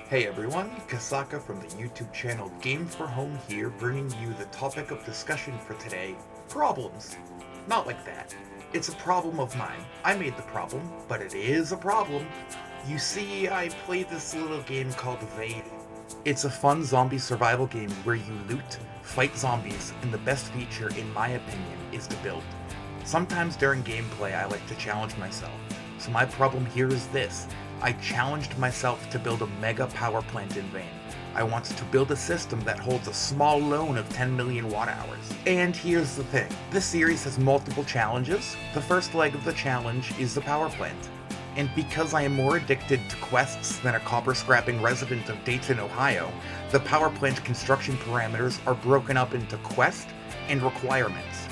Hey everyone, Kasaka from the YouTube channel Game for Home here, bringing you the topic of discussion for today, problems. Not like that. It's a problem of mine. I made the problem, but it is a problem. You see, I play this little game called Vade. It's a fun zombie survival game where you loot, fight zombies, and the best feature, in my opinion, is to build. Sometimes during gameplay I like to challenge myself, so my problem here is this. I challenged myself to build a mega power plant in vain. I want to build a system that holds a small loan of 10 million watt hours. And here's the thing, this series has multiple challenges. The first leg of the challenge is the power plant. And because I am more addicted to quests than a copper scrapping resident of Dayton, Ohio, the power plant construction parameters are broken up into quest and requirements.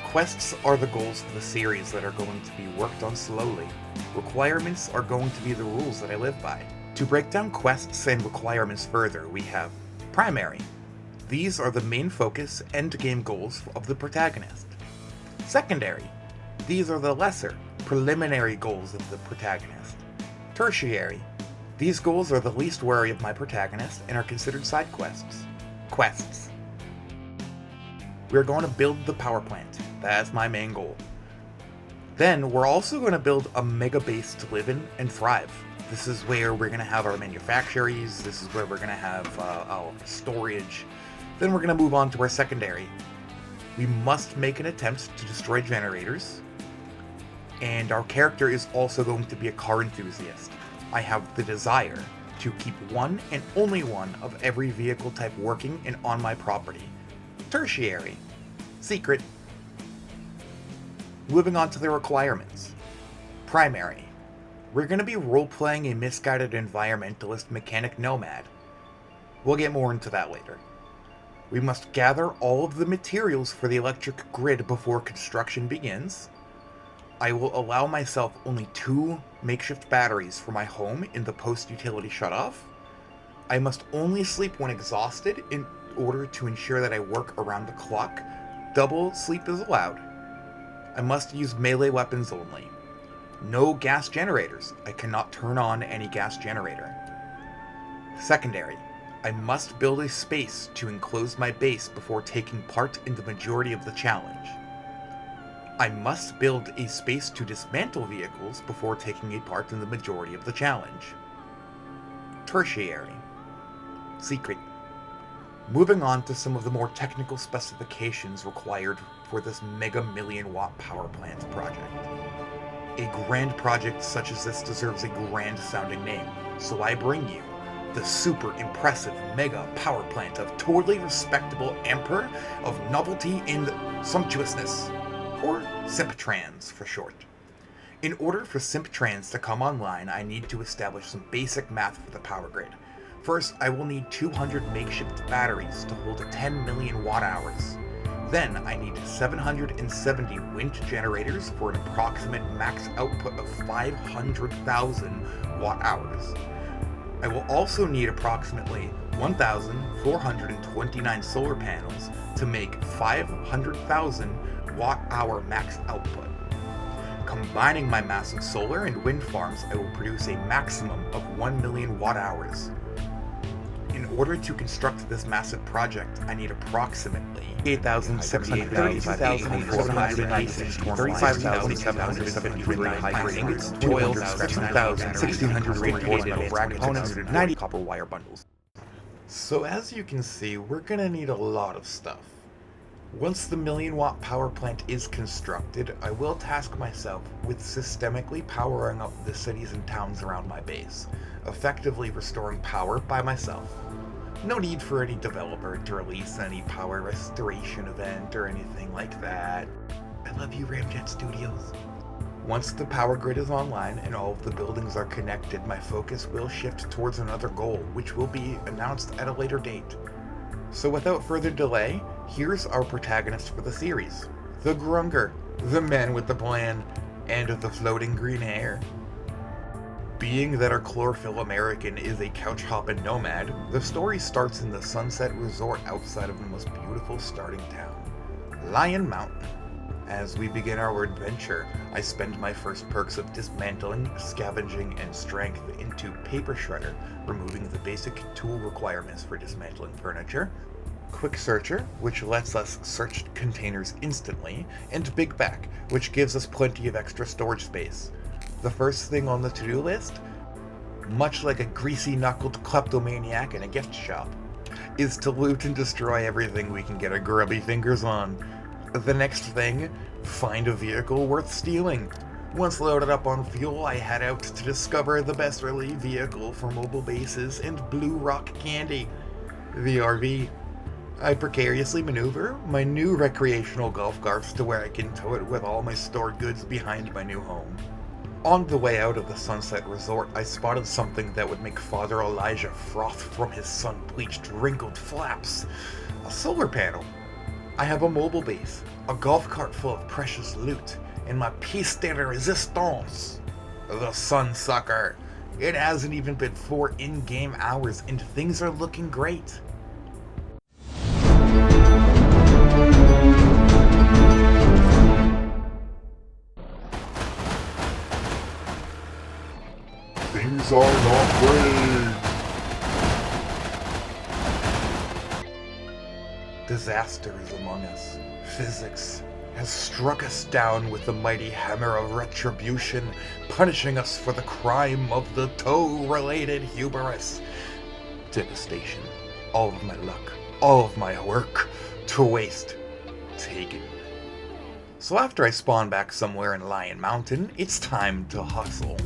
Quests are the goals for the series that are going to be worked on slowly. Requirements are going to be the rules that I live by. To break down quests and requirements further, we have primary. These are the main focus endgame goals of the protagonist. Secondary. These are the lesser, preliminary goals of the protagonist. Tertiary. These goals are the least worry of my protagonist and are considered side quests. Quests. We're going to build the power plant. That's my main goal. Then we're also going to build a mega base to live in and thrive. This is where we're going to have our manufactories, this is where we're going to have our storage. Then we're going to move on to our secondary. We must make an attempt to destroy generators. And our character is also going to be a car enthusiast. I have the desire to keep one and only one of every vehicle type working and on my property. Tertiary. Secret. Moving on to the requirements. Primary. We're going to be role-playing a misguided environmentalist mechanic nomad. We'll get more into that later. We must gather all of the materials for the electric grid before construction begins. I will allow myself only 2 makeshift batteries for my home in the post-utility shutoff. I must only sleep when exhausted in order to ensure that I work around the clock. Double sleep is allowed. I must use melee weapons only. No gas generators. I cannot turn on any gas generator. Secondary. I must build a space to enclose my base before taking part in the majority of the challenge. I must build a space to dismantle vehicles before taking a part in the majority of the challenge. Tertiary. Secret. Moving on to some of the more technical specifications required for this mega million watt power plant project. A grand project such as this deserves a grand sounding name, so I bring you the super impressive mega power plant of totally respectable emperor of novelty and sumptuousness, or Simptrans for short. In order for Simptrans to come online, I need to establish some basic math for the power grid. First, I will need 200 makeshift batteries to hold 10 million watt hours. Then, I need 770 wind generators for an approximate max output of 500,000 watt hours. I will also need approximately 1,429 solar panels to make 500,000 watt hour max output. Combining my massive solar and wind farms, I will produce a maximum of 1 million watt hours. In order to construct this massive project, I need approximately 8,732,1,650 copper wire bundles. So as you can see, we're gonna need a lot of stuff. Once the million watt power plant is constructed, I will task myself with systemically powering up the cities and towns around my base, effectively restoring power by myself. No need for any developer to release any power restoration event or anything like that. I love you, Ramjet Studios. Once the power grid is online and all of the buildings are connected, my focus will shift towards another goal, which will be announced at a later date. So without further delay, here's our protagonist for the series. The Grunger, the man with the plan, and the floating green hair. Being that our chlorophyll American is a couch-hopping nomad, the story starts in the Sunset Resort outside of the most beautiful starting town, Lion Mountain. As we begin our adventure, I spend my first perks of dismantling, scavenging, and strength into Paper Shredder, removing the basic tool requirements for dismantling furniture, Quick Searcher, which lets us search containers instantly, and Big Back, which gives us plenty of extra storage space. The first thing on the to-do list, much like a greasy-knuckled kleptomaniac in a gift shop, is to loot and destroy everything we can get our grubby fingers on. The next thing, find a vehicle worth stealing. Once loaded up on fuel, I head out to discover the best early vehicle for mobile bases and Blue Rock Candy, the RV. I precariously maneuver my new recreational golf carts to where I can tow it with all my stored goods behind my new home. On the way out of the Sunset Resort, I spotted something that would make Father Elijah froth from his sun-bleached, wrinkled flaps. A solar panel. I have a mobile base, a golf cart full of precious loot, and my piece de resistance, the Sunsucker. It hasn't even been 4 in-game hours, and things are looking great. Things are not great. Disaster is among us. Physics has struck us down with the mighty hammer of retribution, punishing us for the crime of the toe-related hubris. Devastation. All of my luck, all of my work, to waste. Taken. So after I spawn back somewhere in Lion Mountain, it's time to hustle.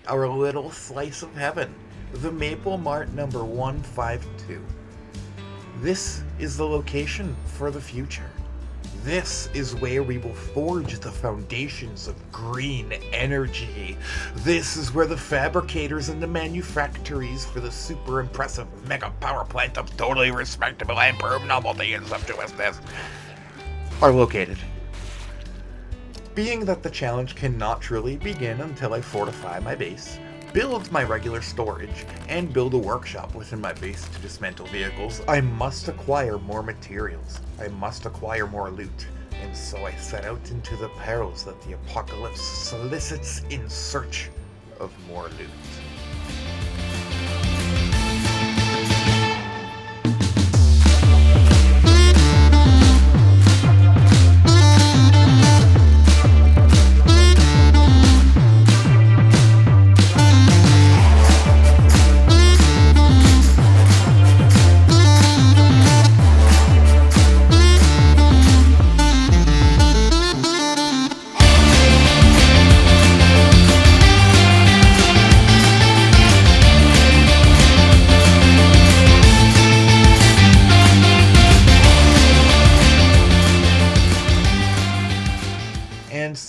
Our little slice of heaven, the Maple Mart number 152. This is the location for the future. This is where we will forge the foundations of green energy. This is where the fabricators and the manufactories for the super impressive mega power plant of totally respectable and proved novelty and sumptuousness are located. Being that the challenge cannot truly begin until I fortify my base, build my regular storage, and build a workshop within my base to dismantle vehicles, I must acquire more materials. I must acquire more loot. And so I set out into the perils that the apocalypse solicits in search of more loot.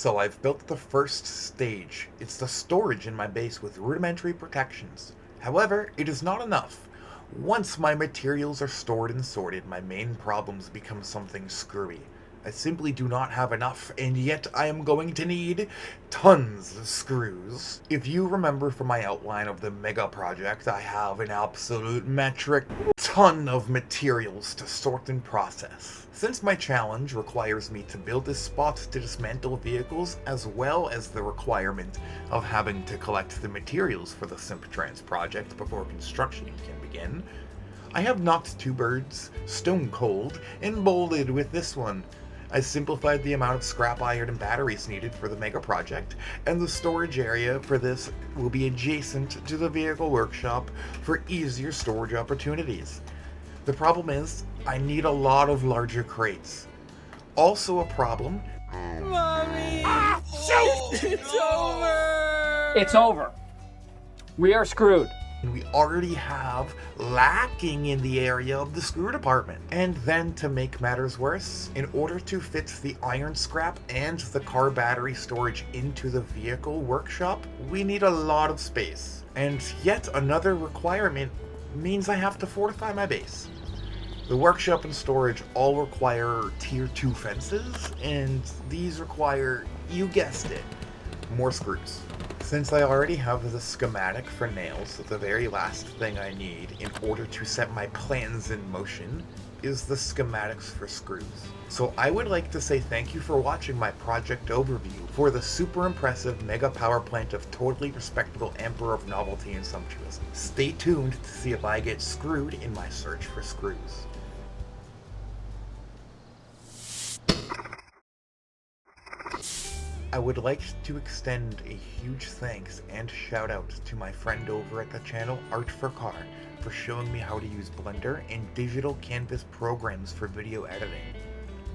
So I've built the first stage. It's the storage in my base with rudimentary protections. However, it is not enough. Once my materials are stored and sorted, my main problems become something screwy. I simply do not have enough, and yet I am going to need tons of screws. If you remember from my outline of the mega project, I have an absolute metric ton of materials to sort and process. Since my challenge requires me to build a spot to dismantle vehicles, as well as the requirement of having to collect the materials for the Simptrans project before construction can begin, I have knocked 2 birds stone cold and bolted with this one. I simplified the amount of scrap iron and batteries needed for the mega project, and the storage area for this will be adjacent to the vehicle workshop for easier storage opportunities. The problem is, I need a lot of larger crates. Also a problem... Mommy! It's over! It's over. We are screwed. we already have lacking in the area of the screw department. And then to make matters worse, in order to fit the iron scrap and the car battery storage into the vehicle workshop, we need a lot of space. And yet another requirement means I have to fortify my base. The workshop and storage all require tier 2 fences, and these require, you guessed it, more screws. Since I already have the schematic for nails, the very last thing I need in order to set my plans in motion is the schematics for screws. So I would like to say thank you for watching my project overview for the super impressive mega power plant of totally respectable Emperor of Novelty and Sumptuous. Stay tuned to see if I get screwed in my search for screws. I would like to extend a huge thanks and shout out to my friend over at the channel Art4Car for showing me how to use Blender and digital canvas programs for video editing.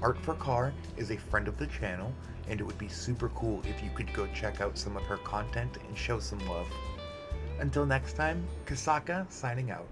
Art4Car is a friend of the channel, and it would be super cool if you could go check out some of her content and show some love. Until next time, Kasaka signing out.